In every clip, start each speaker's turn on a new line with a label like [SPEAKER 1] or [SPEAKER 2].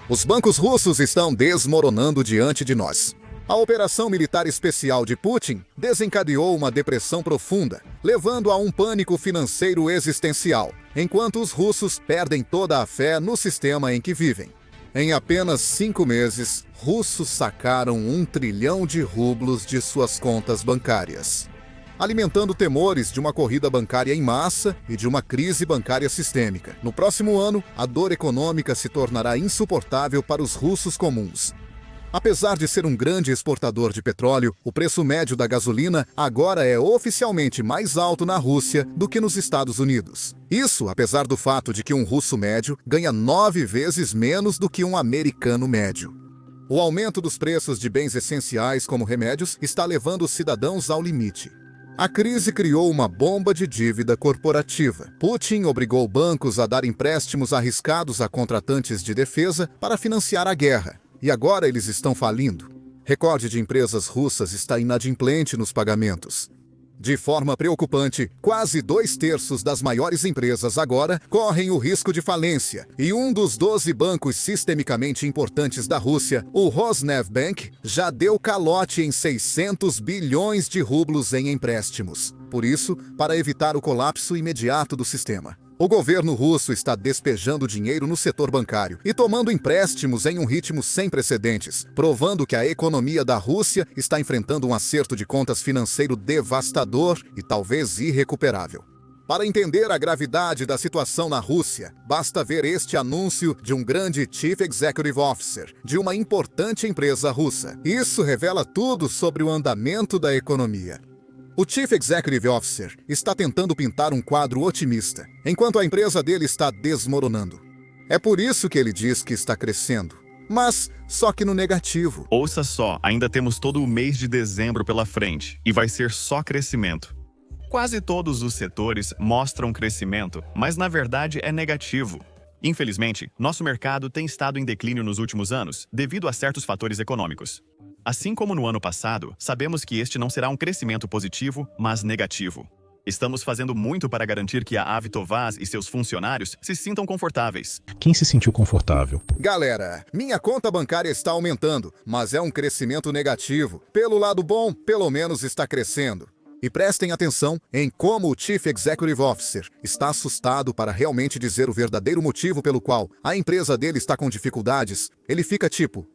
[SPEAKER 1] Os bancos russos estão desmoronando diante de nós. A operação militar especial de Putin desencadeou uma depressão profunda, levando a um pânico financeiro existencial, enquanto os russos perdem toda a fé no sistema em que vivem. Em apenas 5 meses, russos sacaram 1 trilhão de rublos de suas contas bancárias, alimentando temores de uma corrida bancária em massa e de uma crise bancária sistêmica. No próximo ano, a dor econômica se tornará insuportável para os russos comuns. Apesar de ser um grande exportador de petróleo, o preço médio da gasolina agora é oficialmente mais alto na Rússia do que nos Estados Unidos. Isso apesar do fato de que um russo médio ganha 9 vezes menos do que um americano médio. O aumento dos preços de bens essenciais como remédios está levando os cidadãos ao limite. A crise criou uma bomba de dívida corporativa. Putin obrigou bancos a dar empréstimos arriscados a contratantes de defesa para financiar a guerra. E agora eles estão falindo. Recorde de empresas russas está inadimplente nos pagamentos. De forma preocupante, quase 2/3 das maiores empresas agora correm o risco de falência. E um dos 12 bancos sistemicamente importantes da Rússia, o Rosneft, já deu calote em 600 bilhões de rublos em empréstimos. Por isso, para evitar o colapso imediato do sistema, o governo russo está despejando dinheiro no setor bancário e tomando empréstimos em um ritmo sem precedentes, provando que a economia da Rússia está enfrentando um acerto de contas financeiro devastador e talvez irrecuperável. Para entender a gravidade da situação na Rússia, basta ver este anúncio de um grande Chief Executive Officer de uma importante empresa russa. Isso revela tudo sobre o andamento da economia. O Chief Executive Officer está tentando pintar um quadro otimista, enquanto a empresa dele está desmoronando. É por isso que ele diz que está crescendo, mas só que no negativo.
[SPEAKER 2] Ouça só, ainda temos todo o mês de dezembro pela frente, e vai ser só crescimento. Quase todos os setores mostram crescimento, mas na verdade é negativo. Infelizmente, nosso mercado tem estado em declínio nos últimos anos, devido a certos fatores econômicos. Assim como no ano passado, sabemos que este não será um crescimento positivo, mas negativo. Estamos fazendo muito para garantir que a Avitovaz e seus funcionários se sintam confortáveis.
[SPEAKER 3] Quem se sentiu confortável?
[SPEAKER 1] Galera, minha conta bancária está aumentando, mas é um crescimento negativo. Pelo lado bom, pelo menos está crescendo. E prestem atenção em como o Chief Executive Officer está assustado para realmente dizer o verdadeiro motivo pelo qual a empresa dele está com dificuldades. Ele fica tipo,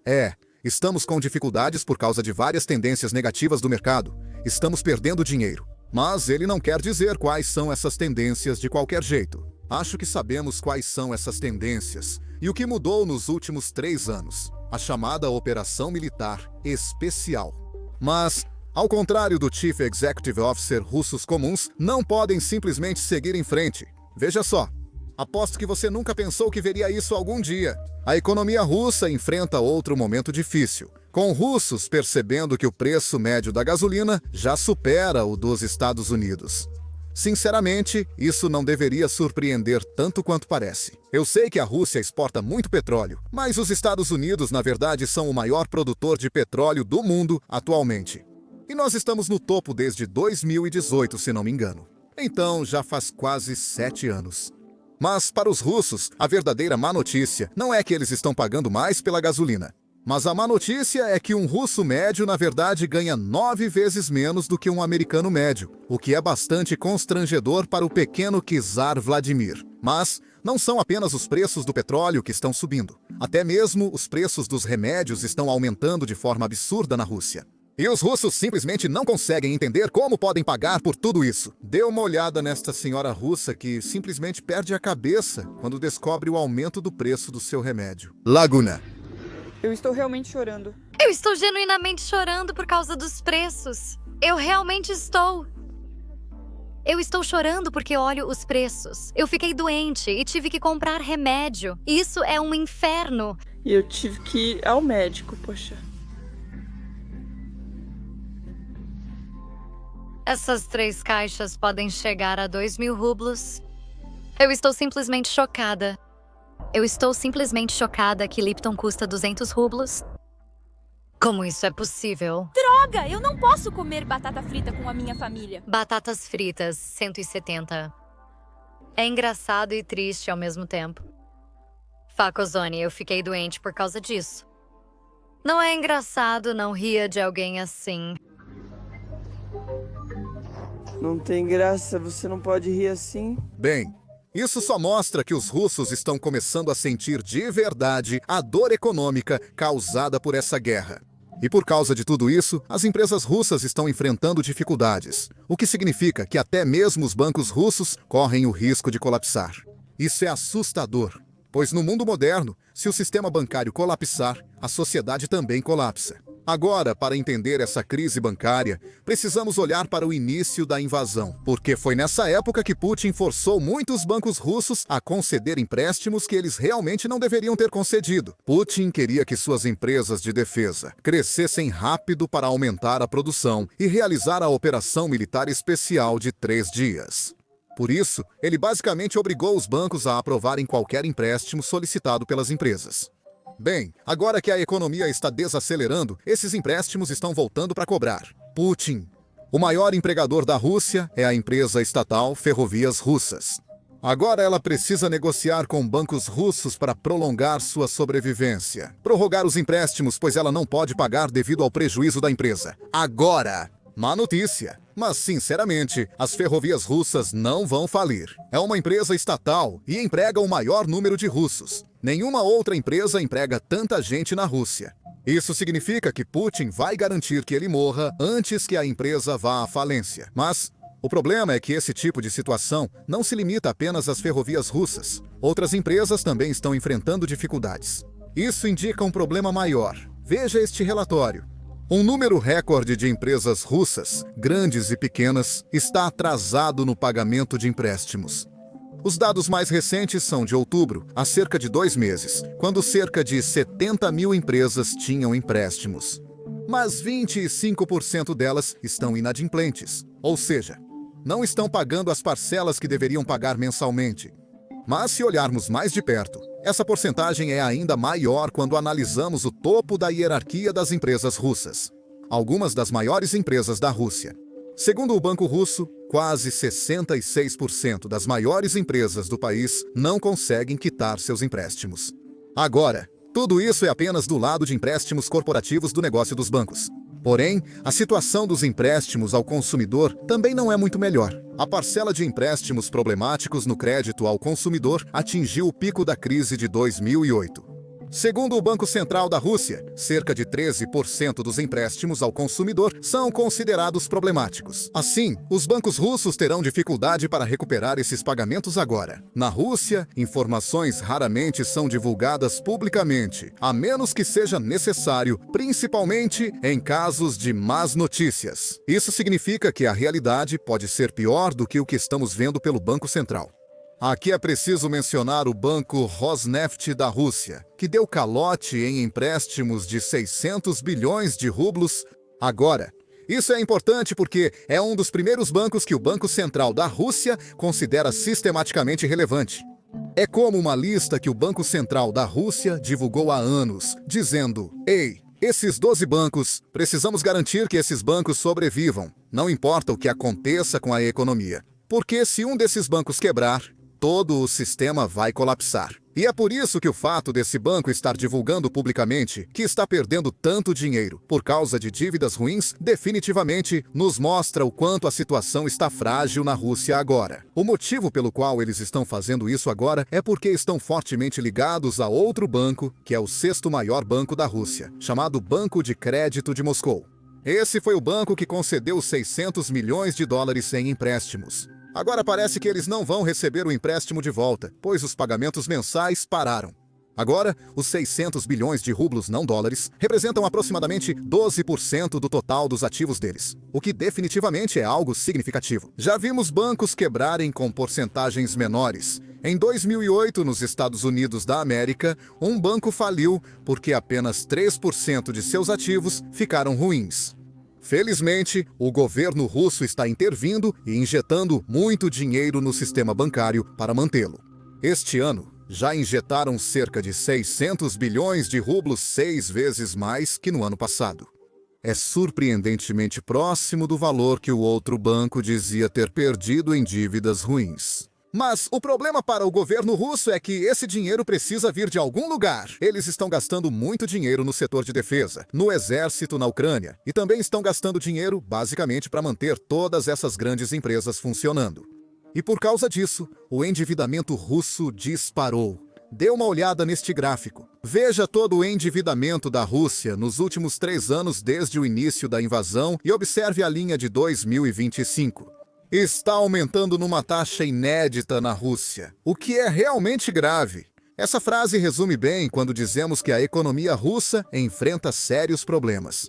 [SPEAKER 1] estamos com dificuldades por causa de várias tendências negativas do mercado. Estamos perdendo dinheiro. Mas ele não quer dizer quais são essas tendências de qualquer jeito. Acho que sabemos quais são essas tendências e o que mudou nos últimos 3 anos. A chamada Operação Militar Especial. Mas, ao contrário do Chief Executive Officer, russos comuns não podem simplesmente seguir em frente. Veja só. Aposto que você nunca pensou que veria isso algum dia. A economia russa enfrenta outro momento difícil, com russos percebendo que o preço médio da gasolina já supera o dos Estados Unidos. Sinceramente, isso não deveria surpreender tanto quanto parece. Eu sei que a Rússia exporta muito petróleo, mas os Estados Unidos, na verdade, são o maior produtor de petróleo do mundo atualmente. E nós estamos no topo desde 2018, se não me engano. Então, já faz quase 7 anos. Mas, para os russos, a verdadeira má notícia não é que eles estão pagando mais pela gasolina. Mas a má notícia é que um russo médio, na verdade, ganha 9 vezes menos do que um americano médio, o que é bastante constrangedor para o pequeno czar Vladimir. Mas não são apenas os preços do petróleo que estão subindo. Até mesmo os preços dos remédios estão aumentando de forma absurda na Rússia. E os russos simplesmente não conseguem entender como podem pagar por tudo isso. Dê uma olhada nesta senhora russa que simplesmente perde a cabeça quando descobre o aumento do preço do seu remédio. Laguna.
[SPEAKER 4] Eu estou realmente chorando.
[SPEAKER 5] Eu estou genuinamente chorando por causa dos preços. Eu realmente estou. Eu estou chorando porque olho os preços. Eu fiquei doente e tive que comprar remédio. Isso é um inferno.
[SPEAKER 4] E eu tive que ir ao médico, poxa.
[SPEAKER 5] Essas 3 caixas podem chegar a 2.000 rublos. Eu estou simplesmente chocada. Eu estou simplesmente chocada que Lipton custa 200 rublos. Como isso é possível?
[SPEAKER 6] Droga! Eu não posso comer batata frita com a minha família.
[SPEAKER 5] Batatas fritas, 170. É engraçado e triste ao mesmo tempo. Facozone, eu fiquei doente por causa disso. Não é engraçado, não ria de alguém assim.
[SPEAKER 3] Não tem graça, você não pode rir assim.
[SPEAKER 1] Bem, isso só mostra que os russos estão começando a sentir de verdade a dor econômica causada por essa guerra. E por causa de tudo isso, as empresas russas estão enfrentando dificuldades, o que significa que até mesmo os bancos russos correm o risco de colapsar. Isso é assustador, pois no mundo moderno, se o sistema bancário colapsar, a sociedade também colapsa. Agora, para entender essa crise bancária, precisamos olhar para o início da invasão, porque foi nessa época que Putin forçou muitos bancos russos a conceder empréstimos que eles realmente não deveriam ter concedido. Putin queria que suas empresas de defesa crescessem rápido para aumentar a produção e realizar a operação militar especial de 3 dias. Por isso, ele basicamente obrigou os bancos a aprovarem qualquer empréstimo solicitado pelas empresas. Bem, agora que a economia está desacelerando, esses empréstimos estão voltando para cobrar. Putin. O maior empregador da Rússia é a empresa estatal Ferrovias Russas. Agora ela precisa negociar com bancos russos para prolongar sua sobrevivência. Prorrogar os empréstimos, pois ela não pode pagar devido ao prejuízo da empresa. Agora! Má notícia. Mas, sinceramente, as ferrovias russas não vão falir. É uma empresa estatal e emprega o maior número de russos. Nenhuma outra empresa emprega tanta gente na Rússia. Isso significa que Putin vai garantir que ele morra antes que a empresa vá à falência. Mas o problema é que esse tipo de situação não se limita apenas às ferrovias russas. Outras empresas também estão enfrentando dificuldades. Isso indica um problema maior. Veja este relatório. Um número recorde de empresas russas, grandes e pequenas, está atrasado no pagamento de empréstimos. Os dados mais recentes são de outubro, há cerca de 2 meses, quando cerca de 70 mil empresas tinham empréstimos. Mas 25% delas estão inadimplentes, ou seja, não estão pagando as parcelas que deveriam pagar mensalmente. Mas se olharmos mais de perto, essa porcentagem é ainda maior quando analisamos o topo da hierarquia das empresas russas. Algumas das maiores empresas da Rússia. Segundo o Banco Russo, quase 66% das maiores empresas do país não conseguem quitar seus empréstimos. Agora, tudo isso é apenas do lado de empréstimos corporativos do negócio dos bancos. Porém, a situação dos empréstimos ao consumidor também não é muito melhor. A parcela de empréstimos problemáticos no crédito ao consumidor atingiu o pico da crise de 2008. Segundo o Banco Central da Rússia, cerca de 13% dos empréstimos ao consumidor são considerados problemáticos. Assim, os bancos russos terão dificuldade para recuperar esses pagamentos agora. Na Rússia, informações raramente são divulgadas publicamente, a menos que seja necessário, principalmente em casos de más notícias. Isso significa que a realidade pode ser pior do que o que estamos vendo pelo Banco Central. Aqui é preciso mencionar o banco Rosneft da Rússia, que deu calote em empréstimos de 600 bilhões de rublos. Agora, isso é importante porque é um dos primeiros bancos que o Banco Central da Rússia considera sistematicamente relevante. É como uma lista que o Banco Central da Rússia divulgou há anos, dizendo: "Ei, esses 12 bancos, precisamos garantir que esses bancos sobrevivam, não importa o que aconteça com a economia. Porque se um desses bancos quebrar, todo o sistema vai colapsar." E é por isso que o fato desse banco estar divulgando publicamente que está perdendo tanto dinheiro por causa de dívidas ruins definitivamente nos mostra o quanto a situação está frágil na Rússia agora. O motivo pelo qual eles estão fazendo isso agora é porque estão fortemente ligados a outro banco, que é o 6º maior banco da Rússia, chamado Banco de Crédito de Moscou. Esse foi o banco que concedeu 600 milhões de dólares em empréstimos. Agora parece que eles não vão receber o empréstimo de volta, pois os pagamentos mensais pararam. Agora, os 600 bilhões de rublos não dólares representam aproximadamente 12% do total dos ativos deles, o que definitivamente é algo significativo. Já vimos bancos quebrarem com porcentagens menores. Em 2008, nos Estados Unidos da América, um banco faliu porque apenas 3% de seus ativos ficaram ruins. Felizmente, o governo russo está intervindo e injetando muito dinheiro no sistema bancário para mantê-lo. Este ano, já injetaram cerca de 600 bilhões de rublos, 6 vezes mais que no ano passado. É surpreendentemente próximo do valor que o outro banco dizia ter perdido em dívidas ruins. Mas o problema para o governo russo é que esse dinheiro precisa vir de algum lugar. Eles estão gastando muito dinheiro no setor de defesa, no exército na Ucrânia, e também estão gastando dinheiro, basicamente, para manter todas essas grandes empresas funcionando. E por causa disso, o endividamento russo disparou. Dê uma olhada neste gráfico. Veja todo o endividamento da Rússia nos últimos 3 anos desde o início da invasão e observe a linha de 2025. Está aumentando numa taxa inédita na Rússia, o que é realmente grave. Essa frase resume bem quando dizemos que a economia russa enfrenta sérios problemas.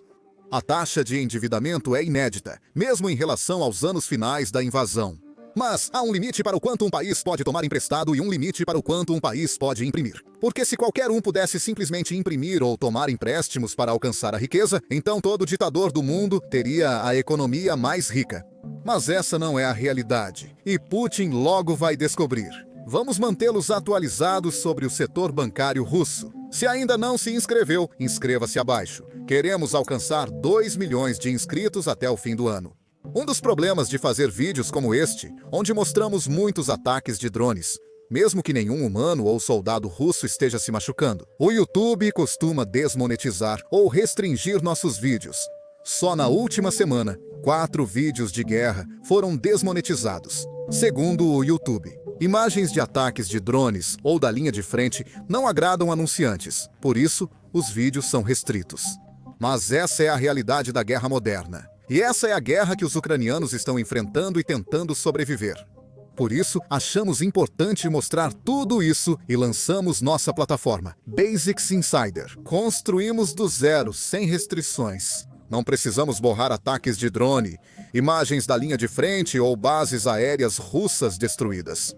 [SPEAKER 1] A taxa de endividamento é inédita, mesmo em relação aos anos finais da invasão. Mas há um limite para o quanto um país pode tomar emprestado e um limite para o quanto um país pode imprimir. Porque se qualquer um pudesse simplesmente imprimir ou tomar empréstimos para alcançar a riqueza, então todo ditador do mundo teria a economia mais rica. Mas essa não é a realidade, e Putin logo vai descobrir. Vamos mantê-los atualizados sobre o setor bancário russo. Se ainda não se inscreveu, inscreva-se abaixo. Queremos alcançar 2 milhões de inscritos até o fim do ano. Um dos problemas de fazer vídeos como este, onde mostramos muitos ataques de drones, mesmo que nenhum humano ou soldado russo esteja se machucando, o YouTube costuma desmonetizar ou restringir nossos vídeos. Só na última semana, 4 vídeos de guerra foram desmonetizados. Segundo o YouTube, imagens de ataques de drones ou da linha de frente não agradam anunciantes, por isso, os vídeos são restritos. Mas essa é a realidade da guerra moderna. E essa é a guerra que os ucranianos estão enfrentando e tentando sobreviver. Por isso, achamos importante mostrar tudo isso e lançamos nossa plataforma, Basics Insider. Construímos do zero, sem restrições. Não precisamos borrar ataques de drone, imagens da linha de frente ou bases aéreas russas destruídas.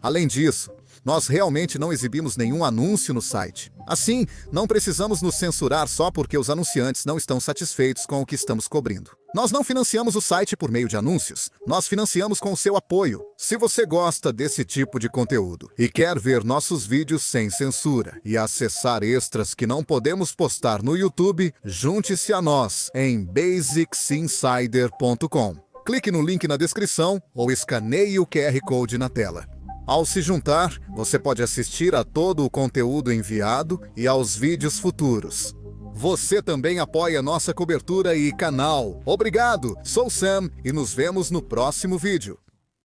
[SPEAKER 1] Além disso, nós realmente não exibimos nenhum anúncio no site. Assim, não precisamos nos censurar só porque os anunciantes não estão satisfeitos com o que estamos cobrindo. Nós não financiamos o site por meio de anúncios, nós financiamos com o seu apoio. Se você gosta desse tipo de conteúdo e quer ver nossos vídeos sem censura e acessar extras que não podemos postar no YouTube, junte-se a nós em basicsinsider.com. Clique no link na descrição ou escaneie o QR Code na tela. Ao se juntar, você pode assistir a todo o conteúdo enviado e aos vídeos futuros. Você também apoia nossa cobertura e canal. Obrigado! Sou Sam e nos vemos no próximo vídeo.